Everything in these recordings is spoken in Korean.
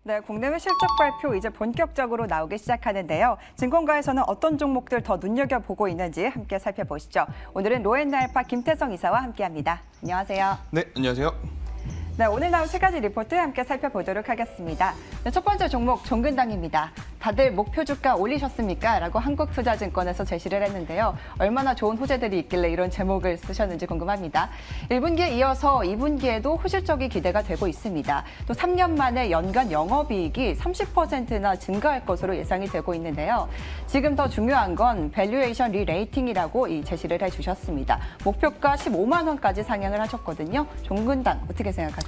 네, 국내외 실적 발표 이제 본격적으로 나오기 시작하는데요. 증권가에서는 어떤 종목들 더 눈여겨보고 있는지 함께 살펴보시죠. 오늘은 로엔나알파 김태성 이사와 함께합니다. 안녕하세요. 네, 안녕하세요. 네, 오늘 나온 세 가지 리포트 함께 살펴보도록 하겠습니다. 네, 첫 번째 종목 종근당입니다. 다들 목표 주가 올리셨습니까? 라고 한국투자증권에서 제시를 했는데요. 얼마나 좋은 호재들이 있길래 이런 제목을 쓰셨는지 궁금합니다. 1분기에 이어서 2분기에도 호실적이 기대가 되고 있습니다. 또 3년 만에 연간 영업이익이 30%나 증가할 것으로 예상이 되고 있는데요. 지금 더 중요한 건 밸류에이션 리레이팅이라고 제시를 해주셨습니다. 목표가 15만 원까지 상향을 하셨거든요. 종근당 어떻게 생각하세요?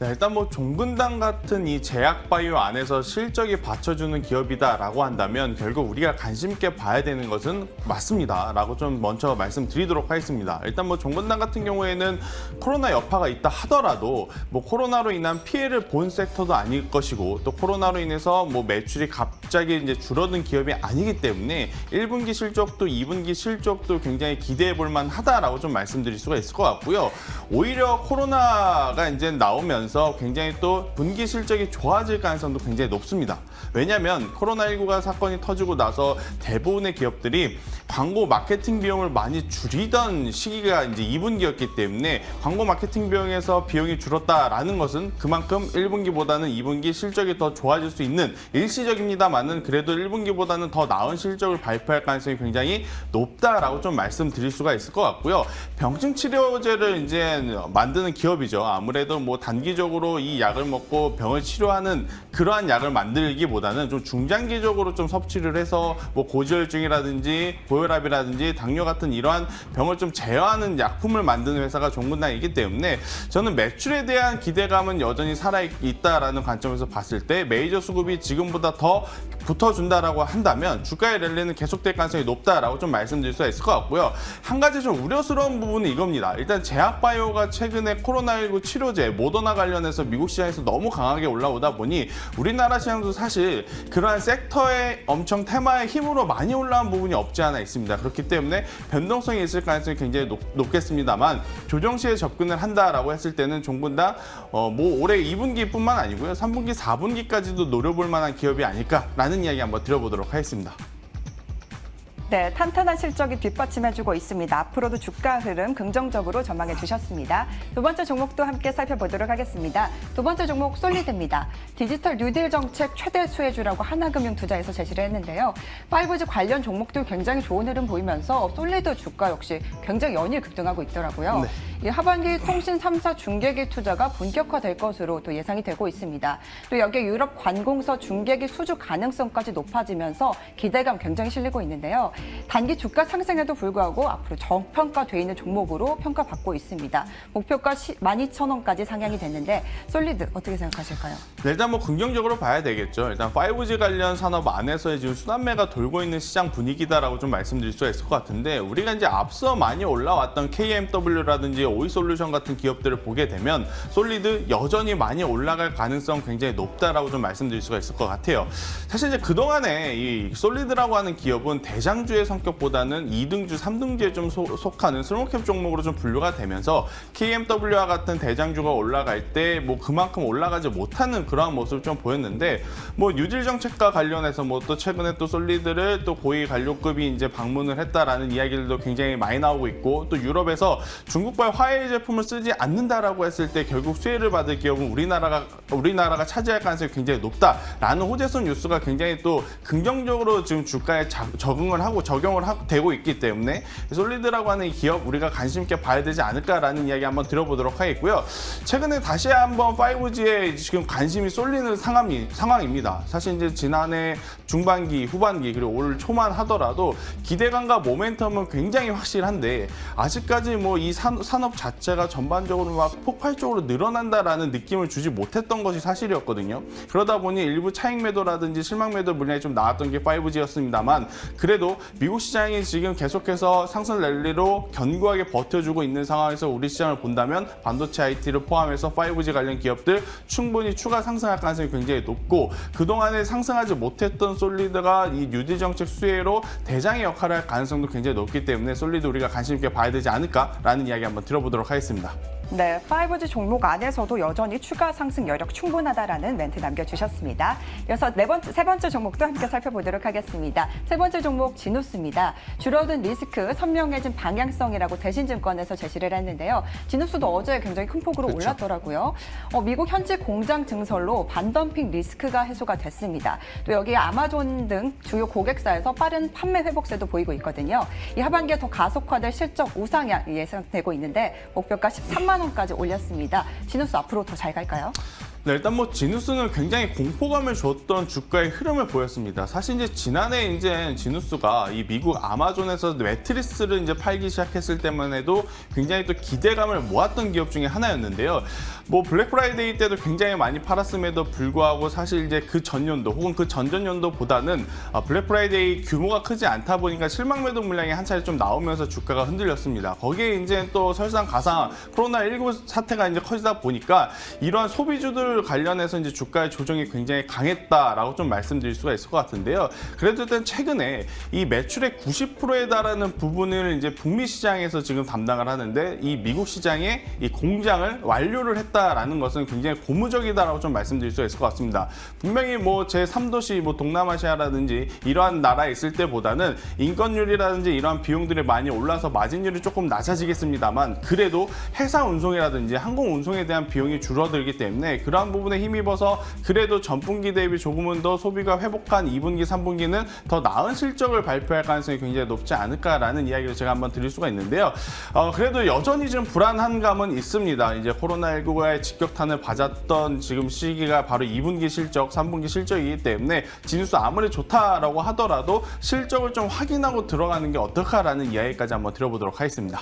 네, 일단 종근당 같은 이 제약바이오 안에서 실적이 받쳐주는 기업이다라고 한다면 결국 우리가 관심 있게 봐야 되는 것은 맞습니다라고 좀 먼저 말씀드리도록 하겠습니다. 일단 종근당 같은 경우에는 코로나 여파가 있다 하더라도 코로나로 인한 피해를 본 섹터도 아닐 것이고 또 코로나로 인해서 매출이 갑자기 이제 줄어든 기업이 아니기 때문에 1분기 실적도 2분기 실적도 굉장히 기대해 볼 만하다라고 좀 말씀드릴 수가 있을 것 같고요. 오히려 코로나가 이제 나오면서 굉장히 또 분기 실적이 좋아질 가능성도 굉장히 높습니다. 왜냐하면 코로나19가 사건이 터지고 나서 대부분의 기업들이 광고 마케팅 비용을 많이 줄이던 시기가 이제 2분기였기 때문에 광고 마케팅 비용에서 비용이 줄었다라는 것은 그만큼 1분기보다는 2분기 실적이 더 좋아질 수 있는 일시적입니다만은 그래도 1분기보다는 더 나은 실적을 발표할 가능성이 굉장히 높다라고 좀 말씀드릴 수가 있을 것 같고요. 병증 치료제를 이제 만드는 기업이죠. 아무래도 단기적으로 이 약을 먹고 병을 치료하는 그러한 약을 만들기보다는 좀 중장기적으로 좀 섭취를 해서 고지혈증이라든지 고혈압이라든지 당뇨 같은 이러한 병을 좀 제어하는 약품을 만드는 회사가 종근당이기 때문에 저는 매출에 대한 기대감은 여전히 살아있다라는 관점에서 봤을 때 메이저 수급이 지금보다 더 붙어준다라고 한다면 주가의 랠리는 계속될 가능성이 높다라고 좀 말씀드릴 수가 있을 것 같고요. 한 가지 좀 우려스러운 부분은 이겁니다. 일단 제약바이오가 최근에 코로나19 치료제 모더나 관련해서 미국 시장에서 너무 강하게 올라오다 보니 우리나라 시장도 사실 그러한 섹터의 엄청 테마의 힘으로 많이 올라온 부분이 없지 않아 있습니다. 그렇기 때문에 변동성이 있을 가능성이 굉장히 높겠습니다만 조정 시에 접근을 한다라고 했을 때는 종근당 올해 2분기뿐만 아니고요. 3분기, 4분기까지도 노려볼 만한 기업이 아닐까라는 이야기 한번 드려보도록 하겠습니다. 네, 탄탄한 실적이 뒷받침해주고 있습니다. 앞으로도 주가 흐름 긍정적으로 전망해 주셨습니다. 두 번째 종목도 함께 살펴보도록 하겠습니다. 두 번째 종목 솔리드입니다. 디지털 뉴딜 정책 최대 수혜주라고 하나금융투자에서 제시를 했는데요. 5G 관련 종목들 굉장히 좋은 흐름 보이면서 솔리드 주가 역시 굉장히 연일 급등하고 있더라고요. 네. 이 하반기 통신 3사 중계기 투자가 본격화될 것으로 또 예상이 되고 있습니다. 또 여기에 유럽 관공서 중계기 수주 가능성까지 높아지면서 기대감 굉장히 실리고 있는데요. 단기 주가 상승에도 불구하고 앞으로 저평가돼 있는 종목으로 평가받고 있습니다. 목표가 12,000원까지 상향이 됐는데 솔리드 어떻게 생각하실까요? 네, 일단 긍정적으로 봐야 되겠죠. 일단 5G 관련 산업 안에서의 지금 순환매가 돌고 있는 시장 분위기다라고 좀 말씀드릴 수가 있을 것 같은데 우리가 이제 앞서 많이 올라왔던 KMW라든지 오이솔루션 같은 기업들을 보게 되면 솔리드 여전히 많이 올라갈 가능성 굉장히 높다라고 좀 말씀드릴 수가 있을 것 같아요. 사실 이제 그동안에 이 솔리드라고 하는 기업은 대장주의 성격보다는 2등주, 3등주에 좀 속하는 스몰캡 종목으로 좀 분류가 되면서 KMW와 같은 대장주가 올라갈 때 그만큼 올라가지 못하는 그러한 모습을 좀 보였는데 뉴딜 정책과 관련해서 또 최근에 또 솔리드를 또 고위 관료급이 이제 방문을 했다라는 이야기들도 굉장히 많이 나오고 있고 또 유럽에서 중국발 화웨이 제품을 쓰지 않는다라고 했을 때 결국 수혜를 받을 기업은 우리나라가 차지할 가능성이 굉장히 높다라는 호재성 뉴스가 굉장히 또 긍정적으로 지금 주가에 적용을 되고 있기 때문에 솔리드라고 하는 이 기업 우리가 관심 있게 봐야 되지 않을까라는 이야기 한번 들어보도록 하겠고요. 최근에 다시 한번 5G에 지금 관심이 쏠리는 상황입니다. 사실 이제 지난해 중반기, 후반기 그리고 올 초만 하더라도 기대감과 모멘텀은 굉장히 확실한데 아직까지 이 산업 자체가 전반적으로 폭발적으로 늘어난다라는 느낌을 주지 못했던 것이 사실이었거든요. 그러다 보니 일부 차익 매도라든지 실망 매도 물량이 좀 나왔던 게 5G였습니다만 그래도 미국 시장이 지금 계속해서 상승 랠리로 견고하게 버텨주고 있는 상황에서 우리 시장을 본다면 반도체 IT를 포함해서 5G 관련 기업들 충분히 추가 상승할 가능성이 굉장히 높고 그동안에 상승하지 못했던 솔리드가 이 뉴딜 정책 수혜로 대장의 역할을 할 가능성도 굉장히 높기 때문에 솔리드 우리가 관심 있게 봐야 되지 않을까라는 이야기 한번 들어보도록 하겠습니다. 네, 5G 종목 안에서도 여전히 추가 상승 여력 충분하다라는 멘트 남겨주셨습니다. 이어서 세 번째 종목도 함께 살펴보도록 하겠습니다. 세 번째 종목 지누스입니다. 줄어든 리스크, 선명해진 방향성이라고 대신증권에서 제시를 했는데요. 지누스도 어제 굉장히 큰 폭으로 그렇죠. 올랐더라고요. 미국 현지 공장 증설로 반덤핑 리스크가 해소가 됐습니다. 또 여기 아마존 등 주요 고객사에서 빠른 판매 회복세도 보이고 있거든요. 이 하반기에 더 가속화될 실적 우상향 예상되고 있는데 목표가 13만 원까지 올렸습니다. 지누스 앞으로 더 잘 갈까요? 네, 일단 지누스는 굉장히 공포감을 줬던 주가의 흐름을 보였습니다. 사실 이제 지난해 이제 지누스가 이 미국 아마존에서 매트리스를 이제 팔기 시작했을 때만 해도 굉장히 또 기대감을 모았던 기업 중에 하나였는데요. 블랙 프라이데이 때도 굉장히 많이 팔았음에도 불구하고 사실 이제 그 전년도 혹은 그 전전년도보다는 블랙 프라이데이 규모가 크지 않다 보니까 실망 매도 물량이 한 차례 좀 나오면서 주가가 흔들렸습니다. 거기에 이제 또 설상가상 코로나19 사태가 이제 커지다 보니까 이러한 소비주들 관련해서 이제 주가의 조정이 굉장히 강했다라고 좀 말씀드릴 수가 있을 것 같은데요. 그래도 일단 최근에 이 매출의 90%에 달하는 부분을 이제 북미 시장에서 지금 담당을 하는데 이 미국 시장에 이 공장을 완료를 했다라는 것은 굉장히 고무적이다라고 좀 말씀드릴 수가 있을 것 같습니다. 분명히 제3도시 동남아시아라든지 이러한 나라에 있을 때보다는 인건율이라든지 이러한 비용들이 많이 올라서 마진율이 조금 낮아지겠습니다만 그래도 해상 운송이라든지 항공 운송에 대한 비용이 줄어들기 때문에 그러한 부분에 힘입어서 그래도 전분기 대비 조금은 더 소비가 회복한 2분기, 3분기는 더 나은 실적을 발표할 가능성이 굉장히 높지 않을까라는 이야기를 제가 한번 드릴 수가 있는데요. 그래도 여전히 좀 불안한 감은 있습니다. 이제 코로나19의 직격탄을 맞았던 지금 시기가 바로 2분기 실적, 3분기 실적이기 때문에 지누스 아무리 좋다라고 하더라도 실적을 좀 확인하고 들어가는 게 어떨까라는 이야기까지 한번 드려보도록 하겠습니다.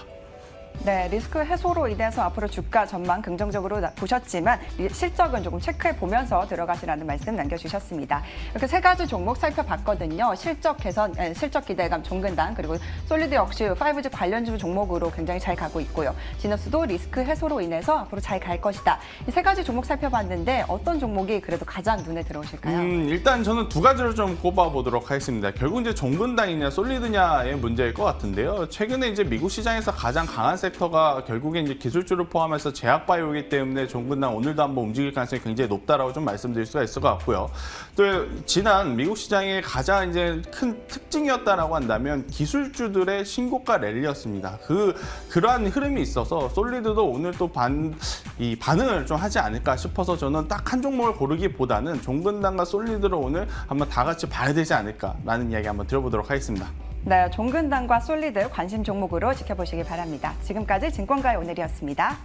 네, 리스크 해소로 인해서 앞으로 주가 전망 긍정적으로 보셨지만 실적은 조금 체크해 보면서 들어가시라는 말씀 남겨주셨습니다. 이렇게 세 가지 종목 살펴봤거든요. 실적 개선, 실적 기대감 종근당 그리고 솔리드 역시 5G 관련주 종목으로 굉장히 잘 가고 있고요. 지누스도 리스크 해소로 인해서 앞으로 잘 갈 것이다. 이 세 가지 종목 살펴봤는데 어떤 종목이 그래도 가장 눈에 들어오실까요? 일단 저는 두 가지를 좀 꼽아보도록 하겠습니다. 결국 이제 종근당이냐 솔리드냐의 문제일 것 같은데요. 최근에 이제 미국 시장에서 가장 강한 섹터가 결국에 이제 기술주를 포함해서 제약바이오이기 때문에 종근당 오늘도 한번 움직일 가능성이 굉장히 높다라고 좀 말씀드릴 수가 있을 것 같고요. 또 지난 미국 시장의 가장 이제 큰 특징이었다라고 한다면 기술주들의 신고가 랠리였습니다. 그러한 흐름이 있어서 솔리드도 오늘 또 반응을 좀 하지 않을까 싶어서 저는 딱 한 종목을 고르기보다는 종근당과 솔리드로 오늘 한번 다 같이 봐야 되지 않을까라는 이야기 한번 들어보도록 하겠습니다. 네, 종근당과 솔리드 관심 종목으로 지켜보시기 바랍니다. 지금까지 증권가의 오늘이었습니다.